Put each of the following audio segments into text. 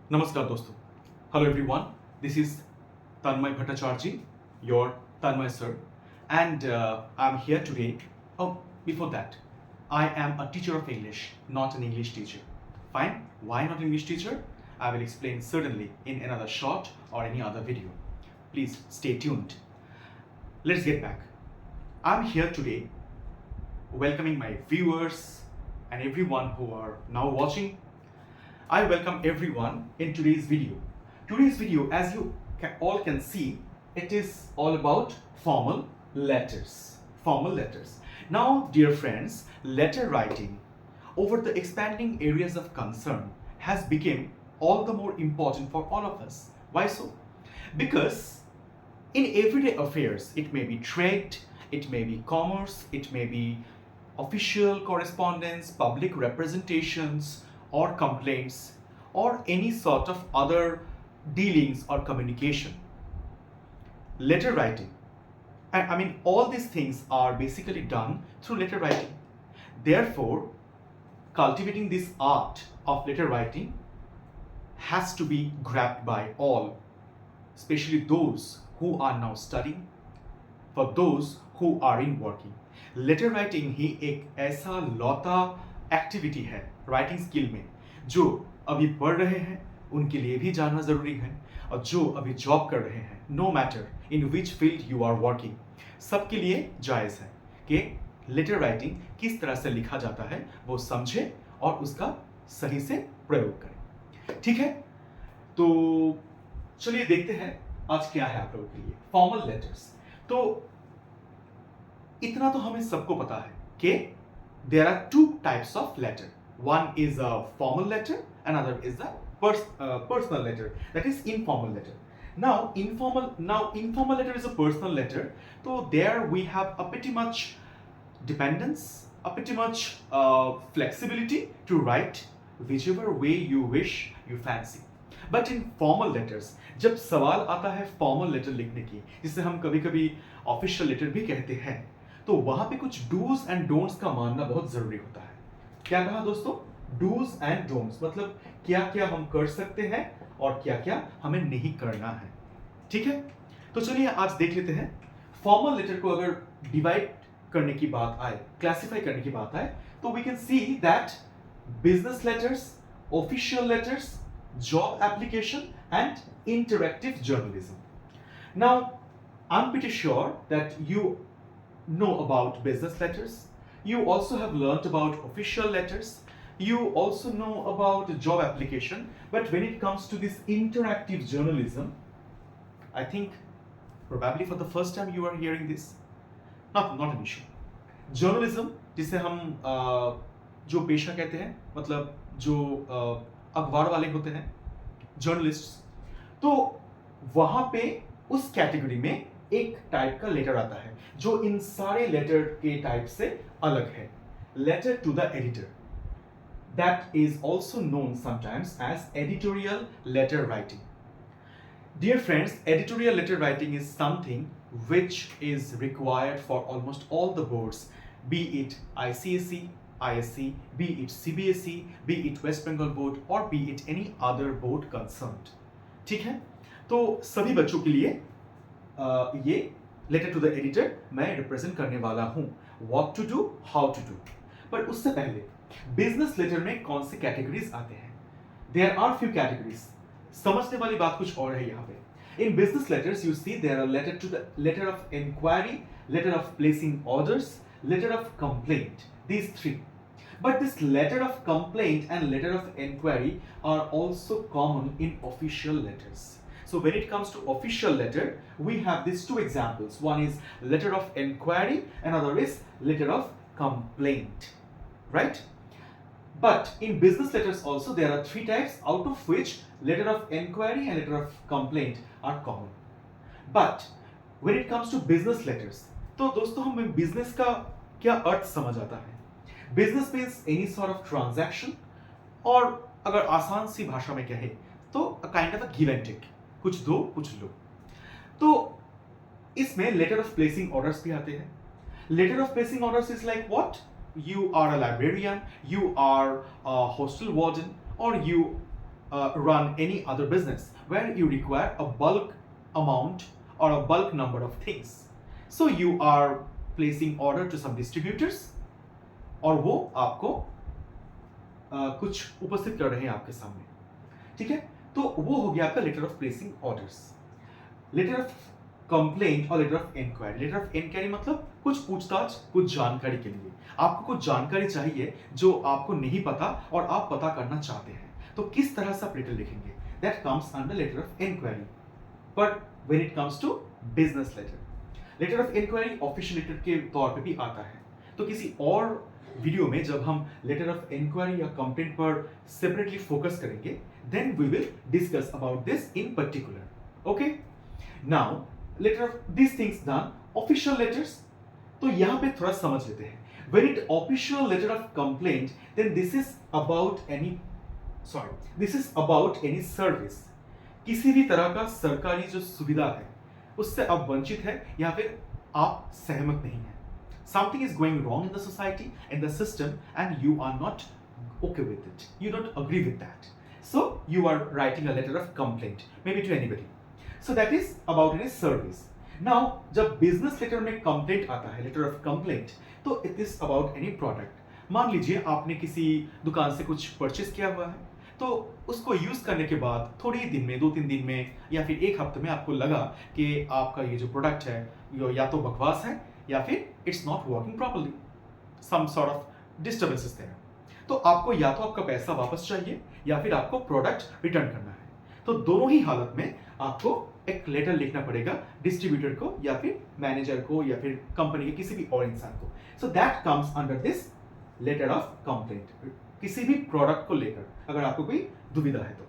Namaskar dosto. Hello everyone. This is Tanmay Bhattacharjee, your Tanmay sir, and I'm here today. Oh, before that, I am a teacher of English, not an English teacher. Fine. Why not English teacher? I will explain certainly in another short or any other video. Please stay tuned. Let's get back. I'm here today welcoming my viewers and everyone who are now watching. I welcome everyone in today's video. Today's video, as you all can see, it is all about formal letters. Formal letters. Now, dear friends, letter writing over the expanding areas of concern has become all the more important for all of us. Why so? Because in everyday affairs, it may be trade, it may be commerce, it may be official correspondence, public representations, or complaints, or any sort of other dealings or communication. Letter writing. I mean, all these things are basically done through letter writing. Therefore, cultivating this art of letter writing has to be grabbed by all, especially those who are now studying, for those who are in working. Letter writing ही एक ऐसा लौता activity है writing skill में जो अभी पढ़ रहे हैं उनके लिए भी जानना ज़रूरी है, और जो अभी जॉब कर रहे हैं, no matter in which field you are working, सबके लिए जायज़ है कि लेटर राइटिंग किस तरह से लिखा जाता है वो समझे और उसका सही से प्रयोग करें। ठीक है, तो चलिए देखते हैं आज क्या है आप लोगों के लिए फॉर्मल लेटर्स। तो इतना तो हमें सबको पता है कि there are two types of letter. One is a formal letter, another is a personal letter, that is informal letter. Now informal letter is a personal letter. So there we have a pretty much dependence, a pretty much flexibility to write whichever way you wish, you fancy. But in formal letters, जब सवाल आता है formal letter लिखने की, जिसे हम कभी कभी ऑफिशियल लेटर भी कहते हैं, तो वहां पे कुछ डूज एंड डोंट्स का मानना बहुत जरूरी होता है। क्या कहा दोस्तों? डूज एंड डोंट्स, मतलब क्या क्या हम कर सकते हैं और क्या क्या हमें नहीं करना है। ठीक है, तो चलिए आज देख लेते हैं फॉर्मल लेटर को अगर डिवाइड करने की बात आए, क्लासिफाई करने की बात आए, तो we can see that business letters, official letters, job application, and interactive journalism. Now, I'm pretty sure that you know about business letters. You also have learnt about official letters. You also know about job application. But when it comes to this interactive journalism, I think probably for the first time you are hearing this. Not an issue. Journalism, जिसे हम जो पेशा कहते हैं, मतलब जो अखबार वाले होते हैं, जर्नलिस्ट्स, तो वहां पे उस कैटेगरी में एक टाइप का लेटर आता है जो इन सारे लेटर के टाइप से अलग है। Letter to the editor, that is also known sometimes as editorial letter writing. Dear friends, editorial letter writing is something which is required for almost all the boards, be it ICSE, ISC, be it CBSE, be it West Bengal board, or be it any other board concerned. ठीक है, तो सभी बच्चों के लिए ये letter to the editor मैं represent करने वाला हूँ, what to do, how to do. पर उससे पहले बिजनेस लेटर में कौन से कैटेगरीज आते हैं? There are few categories. समझने वाली बात कुछ और है यहाँ पे। In business letters you see there are letter to the letter of inquiry, letter of placing orders, letter of complaint, these three. But this letter of complaint and letter of inquiry are also common in official letters. So when it comes to official letter, we have these two examples. One is letter of inquiry, another is letter of complaint, right? But in business letters also there are three types, out of which letter of inquiry and letter of complaint are common. But when it comes to business letters, तो दोस्तों हमें business का क्या अर्थ समझ आता है? Business means any sort of transaction, और अगर आसान सी भाषा में कहे तो a kind of a give and take, कुछ दो कुछ लो। तो इसमें लेटर ऑफ प्लेसिंग ऑर्डर्स भी आते हैं। Letter of placing orders is like what? You are a librarian, you are a hostel warden, or you run any other business where you require a bulk amount or a bulk number of things. So you are placing order to some distributors और वो आपको कुछ उपस्थित कर रहे हैं आपके सामने, ठीक है? तो वो हो गया आपका letter of placing orders. Letter of complaint और letter of inquiry. Letter of inquiry मतलब कुछ पूछताछ, कुछ जानकारी के लिए। आपको कुछ जानकारी चाहिए जो आपको नहीं पता और आप पता करना चाहते हैं, तो किस तरह से आप लेटर लिखेंगे? That comes under letter of inquiry. But when it comes to business letter, letter of inquiry official letter के तौर पे भी आता है। तो किसी और वीडियो में जब हम लेटर ऑफ इंक्वायरी या कंप्लेंट पर सेपरेटली फोकस करेंगे, then we will discuss about this in particular. Okay, now letter of this things done, official letters. तो यहां पे थोड़ा समझ लेते हैं। When it official letter of complaint, then this is about any service. किसी भी तरह का सरकारी जो सुविधा है उससे आप वंचित है या फिर आप सहमत नहीं है। Something is going wrong in the society, in the system, and you are not okay with it. You don't agree with that. So you are writing a letter of complaint, maybe to anybody. So that is about any service. Now, जब business letter में complaint आता है, letter of complaint, तो it is about any product. मान लीजिए आपने किसी दुकान से कुछ परचेज किया हुआ है, तो उसको यूज करने के बाद थोड़ी ही दिन में, 2-3 दिन में या फिर एक हफ्ते में आपको लगा कि आपका ये जो प्रोडक्ट है या तो बकवास है या फिर it's not working properly, some sort of disturbances there. तो आपको या तो आपका पैसा वापस चाहिए या फिर आपको प्रोडक्ट रिटर्न करना है। तो दोनों ही हालत में आपको एक लेटर लिखना पड़ेगा डिस्ट्रीब्यूटर को या फिर मैनेजर को या फिर कंपनी के किसी भी और इंसान को। So that comes under this letter of complaint, किसी भी प्रोडक्ट को लेकर अगर आपको कोई दुविधा है तो।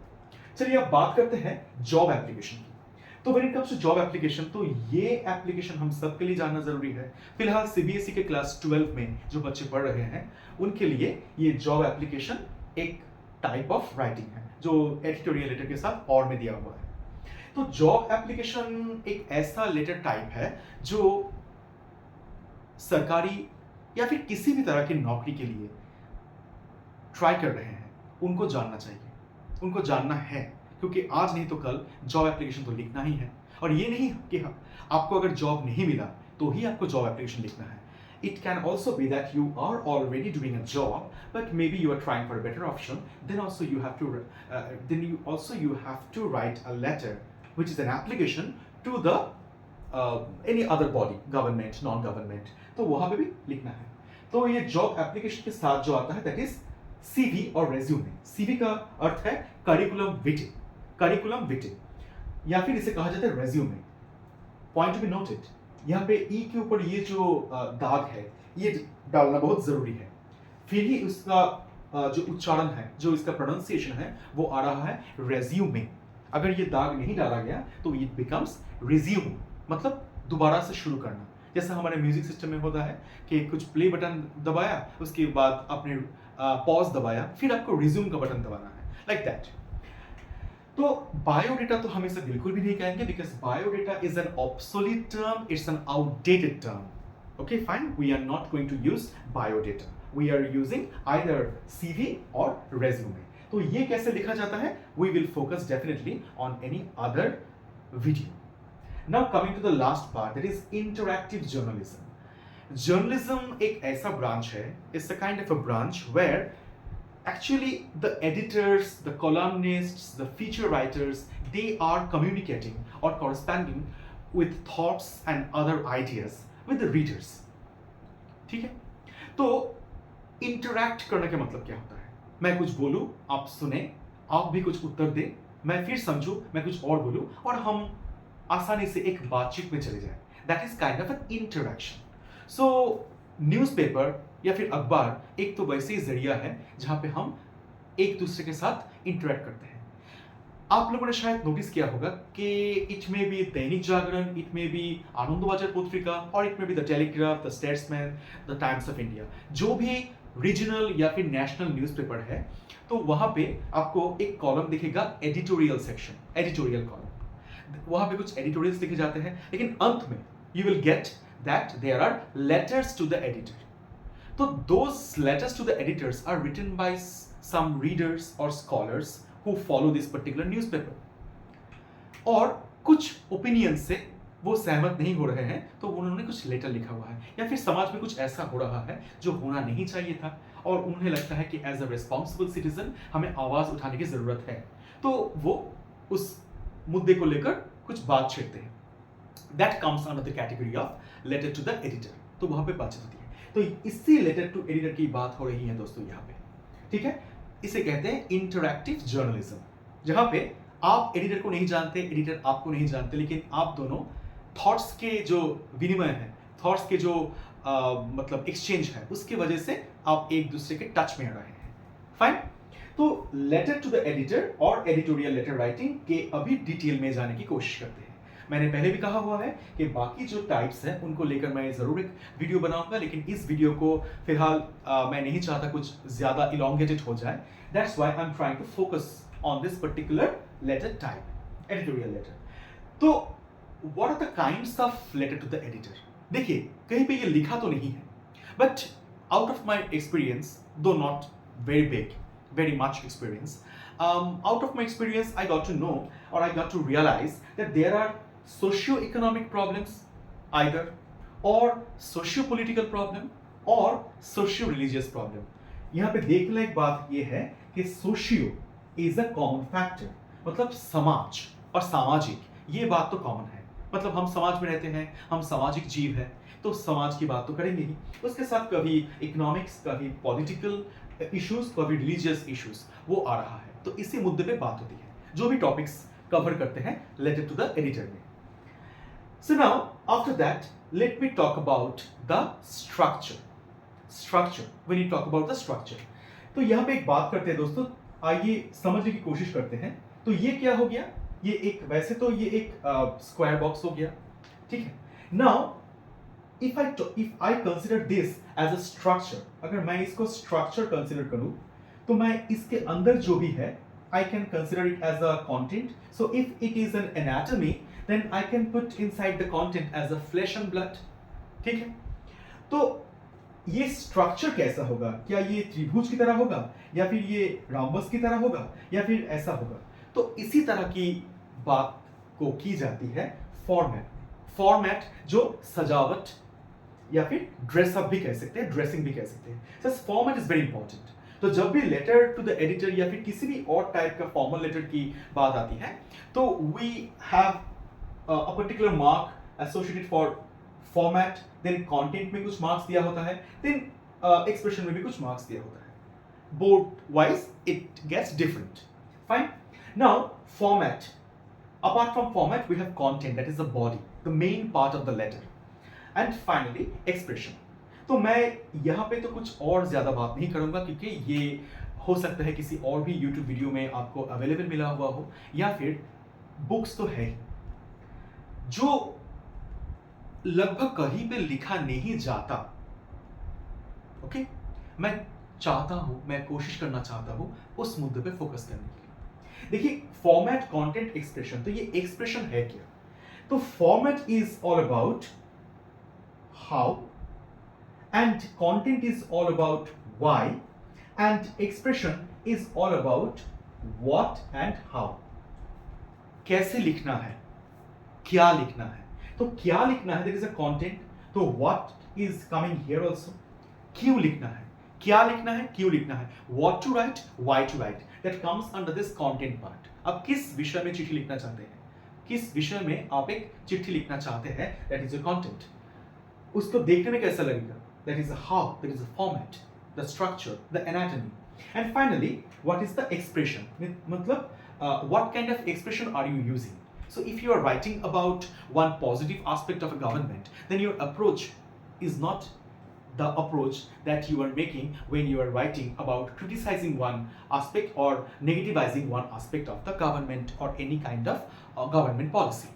चलिए अब बात करते हैं जॉब एप्लीकेशन की। तो when it comes to job application, तो ये एप्लीकेशन हम सबके लिए जानना जरूरी है। फिलहाल सीबीएसई के क्लास 12 में जो बच्चे पढ़ रहे हैं उनके लिए ये जॉब एप्लीकेशन एक टाइप ऑफ राइटिंग है जो एडिटोरियल लेटर के साथ और में दिया हुआ है। तो जॉब एप्लीकेशन एक ऐसा लेटर टाइप है जो सरकारी या फिर किसी भी तरह की नौकरी के लिए ट्राई कर रहे हैं उनको जानना चाहिए, उनको जानना है, क्योंकि आज नहीं तो कल जॉब एप्लीकेशन तो लिखना ही है। और ये नहीं कि आपको अगर जॉब नहीं मिला तो ही आपको जॉब एप्लीकेशन लिखना है। It can also be that you are already doing a job, but maybe you are trying for a better option. Then also you have to write a letter, which is an application to the any other body, government, non-government. तो वहाँ पे भी लिखना है। तो ये job application के साथ जो आता है that is CV और रेज्यूमे। CV का अर्थ है करिकुलम विटे, या फिर इसे कहा जाता है resume. Point to be noted, यहाँ पे ई के ऊपर ये जो दाग है ये डालना बहुत जरूरी है, फिर ही उसका जो उच्चारण है, जो इसका प्रोनाउंसिएशन है वो आ रहा है रेज्यूमे। अगर ये दाग नहीं डाला गया तो इट बिकम्स रिज्यूम, मतलब दोबारा से शुरू करना। जैसा हमारे म्यूजिक सिस्टम में होता है कि कुछ प्ले बटन दबाया, उसके बाद आपने पॉज दबाया, फिर आपको रिज्यूम का बटन दबाना है, लाइक दैट। तो बायोडेटा तो हम इसे बिल्कुल भी नहीं कहेंगे, because biodata is an obsolete term, it's an outdated term. Okay fine, we are not going to use biodata, we are using either CV or resume. तो ये कैसे लिखा जाता है, we will focus definitely on any other video. Now coming to the last part, that is interactive journalism. Journalism एक ऐसा branch है, it's a kind of a branch where actually the editors, the columnists, the feature writers, they are communicating or corresponding with thoughts and other ideas with the readers. ठीक है? तो interact करने का मतलब क्या होता है? मैं कुछ बोलूं, आप सुने, आप भी कुछ उत्तर दें, मैं फिर समझूं, मैं कुछ और बोलूं और हम आसानी से एक बातचीत में चले जाए। That is kind of N interaction. So newspaper या फिर अखबार एक तो वैसे ही जरिया है जहां पे हम एक दूसरे के साथ इंटरेक्ट करते हैं। आप लोगों ने शायद नोटिस किया होगा कि इट में बी दैनिक जागरण, इट में बी आनंदबाजार पत्रिका और इट में be the telegraph, the statesman, the times of India, जो भी रीजनल या फिर नेशनल न्यूज़पेपर है, तो वहां पे आपको एक कॉलम दिखेगा एडिटोरियल सेक्शन, एडिटोरियल कॉलम। वहां पे कुछ एडिटोरियल्स लिखे जाते हैं, लेकिन अंत में you will get that there are letters to the editor. तो those letters to the editors are written by some readers or scholars who follow this particular newspaper. और कुछ ओपिनियन से वो सहमत नहीं हो रहे हैं तो उन्होंने कुछ लेटर लिखा हुआ है, या फिर समाज में कुछ ऐसा हो रहा है जो होना नहीं चाहिए था और उन्हें लगता है कि एज अ रिस्पॉन्सिबल सिटीजन हमें आवाज उठाने की जरूरत है, तो वो उस मुद्दे को लेकर कुछ बात छेड़ते हैं. That comes under the category of letter to the editor. तो वहां पे बातचीत होती है. तो इसी लेटर टू एडिटर की बात हो रही है दोस्तों यहाँ पे. ठीक है, इसे कहते हैं इंटरैक्टिव जर्नलिज्म, जहां पे आप एडिटर को नहीं जानते, एडिटर आपको नहीं जानते, लेकिन आप दोनों थॉट्स के जो विनिमय है, थॉट्स के जो मतलब एक्सचेंज है, उसकी वजह से आप एक दूसरे के टच में आ रहे हैं. फाइन. तो लेटर टू द एडिटर और एडिटोरियल लेटर राइटिंग के अभी डिटेल में जाने की कोशिश करते हैं. मैंने पहले भी कहा हुआ है कि बाकी जो टाइप्स हैं उनको लेकर मैं जरूर एक वीडियो बनाऊंगा, लेकिन इस वीडियो को फिलहाल मैं नहीं चाहता कुछ ज्यादा इलोंगेटेड हो जाए. That's why I am trying to focus on this particular letter type, editorial letter. तो what are the kinds of letter to the editor? देखिए, कहीं पे ये लिखा तो नहीं है, but out of my experience, though not very big, very much experience, out of my experience I got to know, or I got to realize that there are socio-economic problems either, or socio-political problem, or socio-religious problem. यहाँ पे देखने एक बात ये है कि socio is a common factor, मतलब समाज और सामाजिक, ये बात तो कॉमन है. मतलब हम समाज में रहते हैं, हम सामाजिक जीव हैं, तो समाज की बात तो करेंगे ही. उसके साथ कभी इकोनॉमिक्स, कभी पॉलिटिकल इश्यूज, कभी रिलीजियस इश्यूज वो आ रहा है. तो इसी मुद्दे पे बात होती है, जो भी टॉपिक्स कवर करते हैं लेटर टू द एडिटर में. So now after that let me talk about the structure. When you talk about the structure, तो यहाँ पे एक बात करते हैं दोस्तों, आइए समझने की कोशिश करते हैं. तो ये क्या हो गया? ये एक, वैसे तो ये एक स्क्वायर बॉक्स हो गया. ठीक है. Now if I consider this as a structure, अगर मैं इसको structure consider करूं, तो मैं इसके अंदर जो भी है I can consider it as a content. So if it is an anatomy, then I can put inside the content as a flesh and blood. ठीक है. तो ये structure कैसा होगा? क्या ये त्रिभुज की तरह होगा, या फिर ये rhombus की तरह होगा, या फिर ऐसा होगा? तो इसी तरह की बात को की जाती है फॉर्मेट, जो सजावट या फिर ड्रेसअप भी कह सकते हैं, ड्रेसिंग भी कह सकते हैं. सच फॉर्मेट इज वेरी इंपॉर्टेंट. तो जब भी लेटर टू द एडिटर या फिर किसी भी और टाइप का फॉर्मल लेटर की बात आती है, तो we have a particular mark associated for format, then content में कुछ मार्क्स दिया होता है, देन एक्सप्रेशन में भी कुछ मार्क्स दिया होता है. Both wise it gets different. Fine. Now format, apart from format we have content, that is the body, the main part of the letter, and finally expression. तो मैं यहाँ पे तो कुछ और ज़्यादा बात नहीं करूँगा, क्योंकि ये हो सकता है किसी और भी YouTube वीडियो में आपको अवेलेबल मिला हुआ हो, या फिर बुक्स तो है ही, जो लगभग कहीं पे लिखा नहीं जाता. ओके, मैं चाहता हूँ, मैं कोशिश करना चाहता हूँ उस मुद्दे पे फोकस करने के लिए. देखिए, फॉर्मेट, कंटेंट, एक्सप्रेशन, तो ये एक्सप्रेशन है क्या? तो format is all about how, and content is all about why, and expression is all about what and how. कैसे लिखना है, क्या लिखना है. तो क्या लिखना है, दैट इज अ कंटेंट. तो what is coming here also. क्यों लिखना है, क्या लिखना है, क्यों लिखना है. What to write, why to write, that comes under this content part. आप किस विषय में चिट्ठी लिखना चाहते हैं, किस विषय में आप एक चिट्ठी लिखना चाहते हैं, दैट इज अ कंटेंट. उसको देखने में कैसा लगेगा, that is a how, that is a format, the structure, the anatomy. And finally what is the expression, मतलब what kind of expression are you using. So if you are writing about one positive aspect of a government, then your approach is not the approach that you are making when you are writing about criticizing one aspect or negativizing one aspect of the government or any kind of government policy.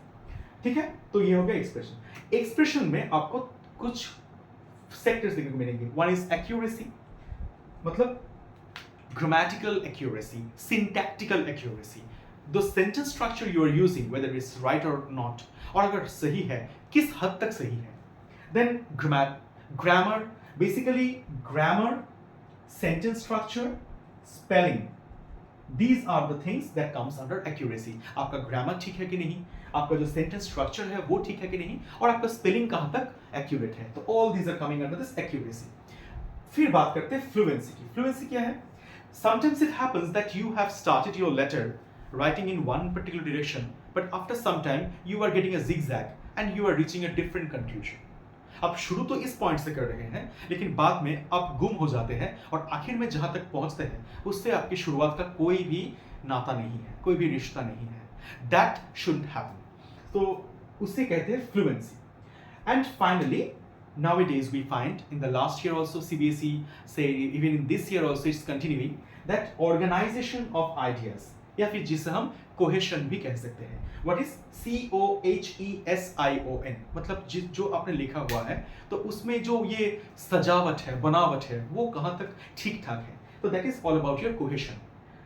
ठीक है. तो ये हो गया expression. Expression में आपको कुछ sectors देखने को मिलेंगे. वन इज एक्यूरेसी, मतलब grammatical accuracy, syntactical accuracy, the sentence structure you are using, whether it's right or not, और अगर सही है किस हद तक सही है. Then grammar, basically grammar, sentence structure, spelling, These are the things that comes under accuracy. आपका ग्रामर ठीक है कि नहीं, आपका जो सेंटेंस स्ट्रक्चर है वो ठीक है कि नहीं, और आपका स्पेलिंग कहाँ तक एक्यूरेट है. तो all these are coming under this accuracy. फिर बात करते हैं फ्लुएंसी की. फ्लुएंसी क्या है? Sometimes it happens that you have started your letter writing in one particular direction, but after some time you are getting a zigzag and you are reaching a different conclusion. आप शुरू तो इस point से कर रहे हैं, लेकिन बाद में आप गुम हो जाते हैं और आखिर में जहां तक पहुंचते हैं उससे आपकी शुरुआत का कोई भी नाता नहीं है, कोई भी रिश्ता नहीं है. That shouldn't happen. तो उसे कहते हैं fluency. And finally nowadays we find in the last year also CBSE, say even in this year also it's continuing, that organization of ideas, या फिर जिसे हम कोहेशन भी कह सकते हैं. What is COHESION? मतलब जो आपने लिखा हुआ है तो उसमें जो ये सजावट है, बनावट है, वो कहाँ तक ठीक ठाक है. तो that is all about your cohesion,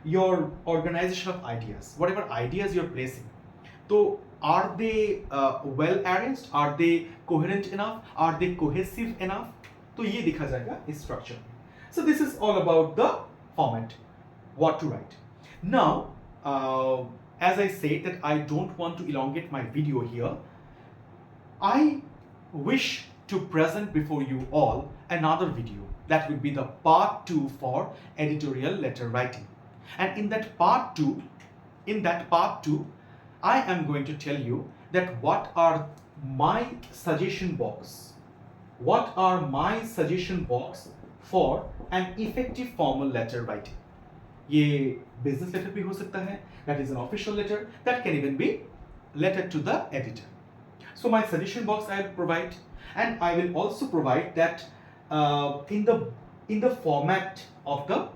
your organization of ideas, whatever ideas you're placing. तो are they well arranged? Are they coherent enough? Are they cohesive enough? तो ये दिखा जाएगा इस स्ट्रक्चर में. So this is all about the format, what to write. Now, as I said that I don't want to elongate my video here, I wish to present before you all another video that would be the part 2 for editorial letter writing. And in that part 2, I am going to tell you that what are my suggestion box for an effective formal letter writing. ये business letter भी हो सकता है, that is an official letter, that can even be letter to the editor. So my suggestion box I will provide, and I will also provide that in the format of the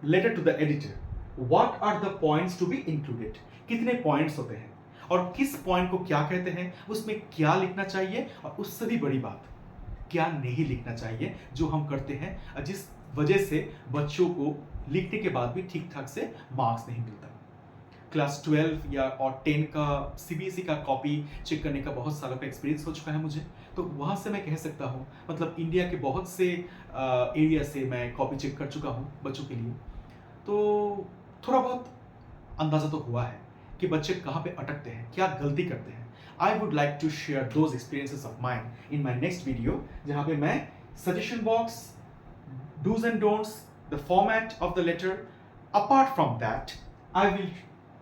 letter to the editor, what are the points to be included. कितने points होते हैं और किस point को क्या कहते हैं, उसमें क्या लिखना चाहिए, और उससे भी बड़ी बात क्या नहीं लिखना चाहिए, जो हम करते हैं जिस वजह से बच्चों को लिखने के बाद भी ठीक ठाक से मार्क्स नहीं मिलता. क्लास 12 या और 10 का CBSE का कॉपी चेक करने का बहुत सालों का एक्सपीरियंस हो चुका है मुझे. तो वहाँ से मैं कह सकता हूँ, मतलब इंडिया के बहुत से एरिया से मैं कॉपी चेक कर चुका हूँ बच्चों के लिए. तो थोड़ा बहुत अंदाज़ा तो हुआ है कि बच्चे कहाँ पे अटकते हैं, क्या गलती करते हैं. I would like to share those experiences of mind in my next video, जहाँ पे मैं suggestion box, do's and don'ts, the format of the letter. Apart from that, I will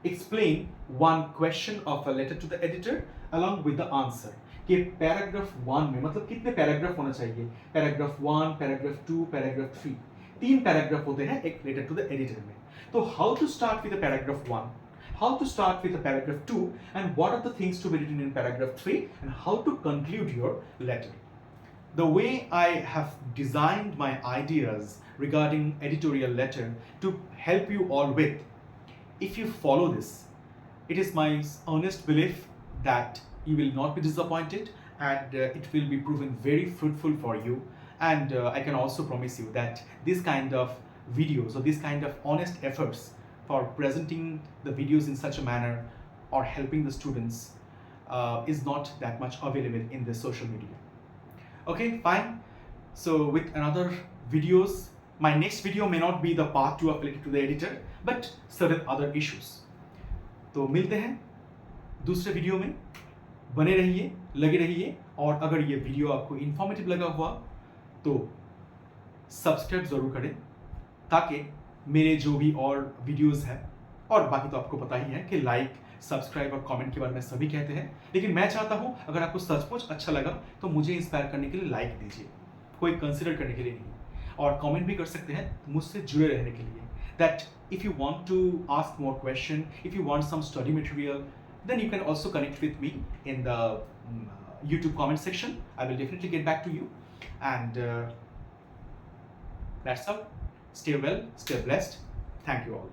explain one question of a letter to the editor along with the answer. कि paragraph 1 में मतलब कितने paragraph होना चाहिए. Paragraph 1, paragraph 2, paragraph 3, 3 paragraph होते हैं एक letter to the editor में. तो how to start with the paragraph 1, how to start with the paragraph 2, and what are the things to be written in paragraph 3, and how to conclude your letter. The way I have designed my ideas regarding editorial letter to help you all with, if you follow this, it is my earnest belief that you will not be disappointed, and it will be proven very fruitful for you. And I can also promise you that this kind of videos or this kind of honest efforts for presenting the videos in such a manner or helping the students is not that much available in the social media. Okay, fine. So with another videos, my next video may not be the part 2 of letter to the editor, but certain other issues. तो मिलते हैं दूसरे video में. बने रहिए, लगे रहिए, और अगर ये वीडियो आपको इंफॉर्मेटिव लगा हुआ तो सब्सक्राइब ज़रूर करें, ताकि मेरे जो भी और वीडियोस हैं, और बाकी तो आपको पता ही है कि लाइक, सब्सक्राइब और कमेंट के बारे में सभी कहते हैं, लेकिन मैं चाहता हूं अगर आपको सचमुच अच्छा लगा तो मुझे इंस्पायर करने के लिए लाइक दीजिए, कोई कंसिडर करने के लिए नहीं, और कमेंट भी कर सकते हैं मुझसे जुड़े रहने के लिए. That if you want to ask more question, if you want some study material, then you can also connect with me in the YouTube comment section. I will definitely get back to you, and that's all. Stay well, stay blessed. Thank you all.